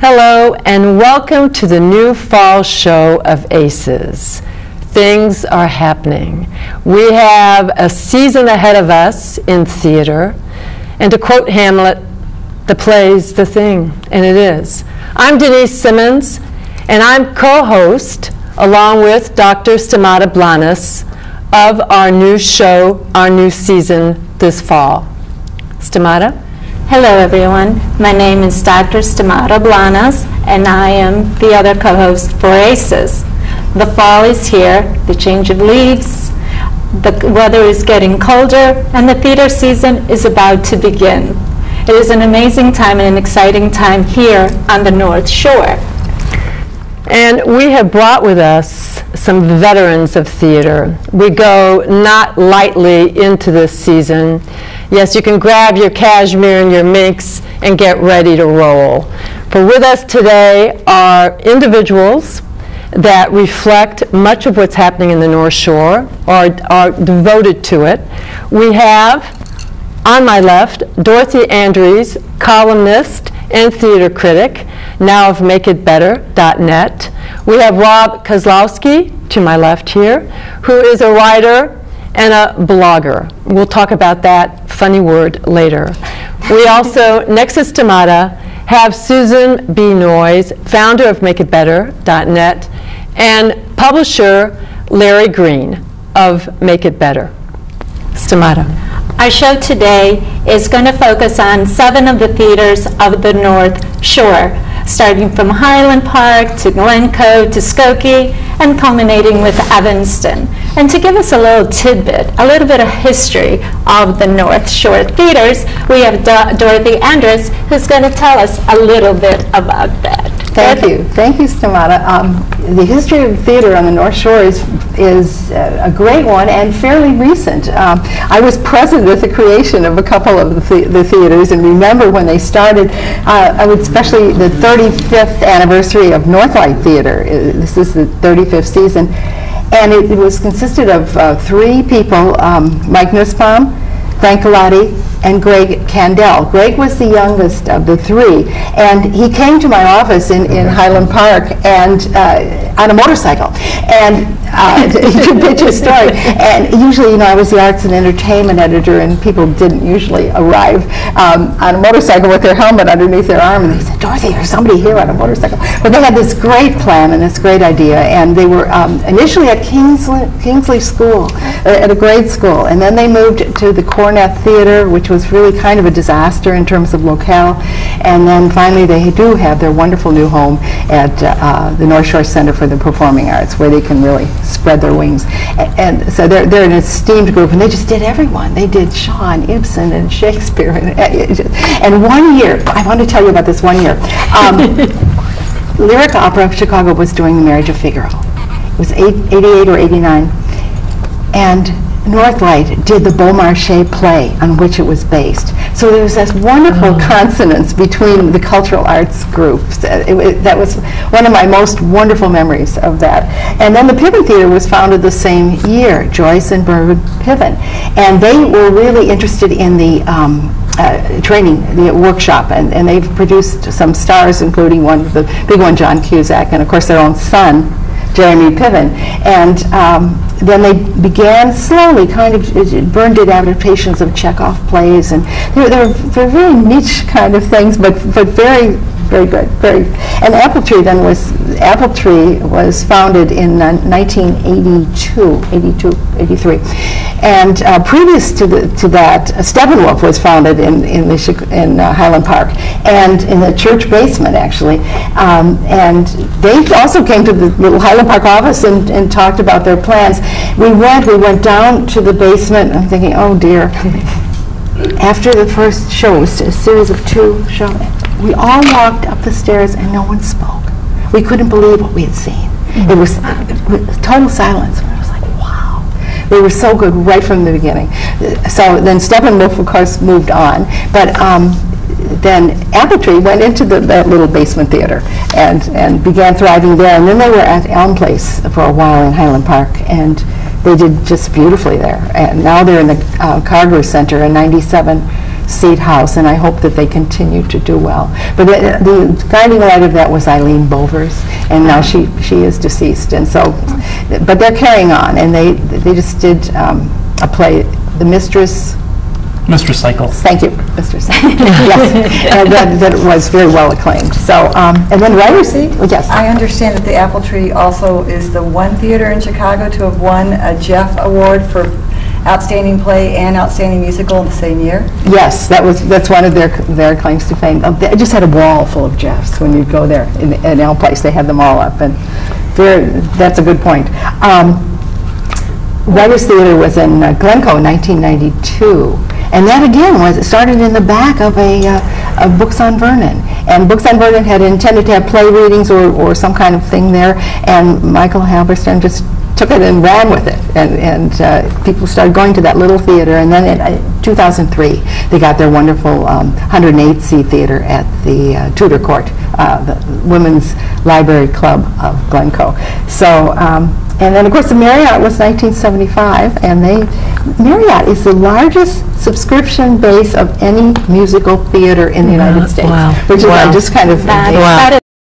Hello and welcome to the new fall show of ACES. Things are happening. We have a season ahead of us in theater, and to quote Hamlet, the play's the thing, and it is. I'm Denise Simmons, and I'm co-host along with Dr. Stamata Blanas of our new show, our new season this fall. Stamata? Hello everyone, my name is Dr. Stamata Blanas and I am the other co-host for ACES. The fall is here, the change of leaves, the weather is getting colder, and the theater season is about to begin. It is an amazing time and an exciting time here on the North Shore. And we have brought with us some veterans of theater. We go not lightly into this season. Yes, you can grab your cashmere and your minks and get ready to roll. For with us today are individuals that reflect much of what's happening in the North Shore, or are devoted to it. We have, on my left, Dorothy Andrews, columnist and theater critic, now of MakeItBetter.net. We have Rob Kozlowski, to my left here, who is a writer and a blogger. We'll talk about that funny word later. We also, next to Stamata, have Susan B. Noyes, founder of MakeItBetter.net, and publisher Larry Green of Make It Better. Stamata. Our show today is going to focus on 7 of the theaters of the North Shore, starting from Highland Park to Glencoe to Skokie and culminating with Evanston. And to give us a little tidbit, a little bit of history of the North Shore theaters, we have Dorothy Andrews, who's going to tell us a little bit about that. Thank you. Thank you, Stamata. The history of theater on the North Shore is a great one and fairly recent. I was present with the creation of a couple of the theaters and remember when they started, especially the 35th anniversary of Northlight Theater. This is the 35th season. And it was consisted of 3 people, Mike Nussbaum, Frank Galati, and Greg Candell. Greg was the youngest of the 3, and he came to my office in Highland Park and on a motorcycle, and to pitch his story. And usually, I was the arts and entertainment editor, and people didn't usually arrive on a motorcycle with their helmet underneath their arm, and they said, "Dorothy, there's somebody here on a motorcycle." But they had this great plan and this great idea, and they were initially at Kingsley School, at a grade school, and then they moved to the Cornet Theater, which was really kind of a disaster in terms of locale. And then finally they do have their wonderful new home at the North Shore Center for the Performing Arts, where they can really spread their wings. And so they're an esteemed group, and they just did everyone. They did Shaw and Ibsen and Shakespeare. And 1 year, I want to tell you about this 1 year. Lyric Opera of Chicago was doing The Marriage of Figaro. It was 88 or 89. And Northlight did the Beaumarchais play on which it was based. So there was this wonderful consonance between the cultural arts groups. That was one of my most wonderful memories of that. And then the Piven Theater was founded the same year, Joyce and Burwood Piven. And they were really interested in the training, the workshop, and they've produced some stars, including the big one, John Cusack, and of course their own son, Jeremy Piven. And then they began slowly, kind of burned in adaptations of Chekhov plays, and they were very niche kind of things, but very, very good. And Appletree then was founded in 1982, 83. And previous to that, Steppenwolf was founded in Highland Park, and in the church basement actually. And they also came to the little Highland Park office and talked about their plans. We went down to the basement. I'm thinking, oh dear. After the first show, it was a series of 2 shows. We all walked up the stairs and no one spoke. We couldn't believe what we had seen. It was total silence. I was like, wow. They were so good right from the beginning. So then Steppenwolf, of course, moved on. But then Appletree went into that little basement theater and began thriving there. And then they were at Elm Place for a while in Highland Park. And they did just beautifully there. And now they're in the Carver Center, a 97 seat house, and I hope that they continue to do well. But the guiding light of that was Eileen Bovers, and now she is deceased, and so, but they're carrying on, and they just did a play, The Mistress. Mistress Cycle. Thank you, Mr. Cycle. Yes, and that was very well acclaimed. So, and then writers, yes. I understand that the Apple Tree also is the one theater in Chicago to have won a Jeff Award for Outstanding Play and Outstanding Musical the same year. Yes, that's one of their claims to fame. They just had a wall full of Jeffs when you go there in Elm Place. They had them all up, and that's a good point. Writers Theater was in Glencoe in 1992, and that again started in the back of of Books on Vernon. And Books on Vernon had intended to have play readings or some kind of thing there, and Michael Halberstam just took it and ran with it, and people started going to that little theater. And then in 2003, they got their wonderful 108-seat theater at the Tudor Court, the Women's Library Club of Glencoe. So, and then of course the Marriott was 1975, and Marriott is the largest subscription base of any musical theater in the United States, Wow. which is Wow. just kind of That is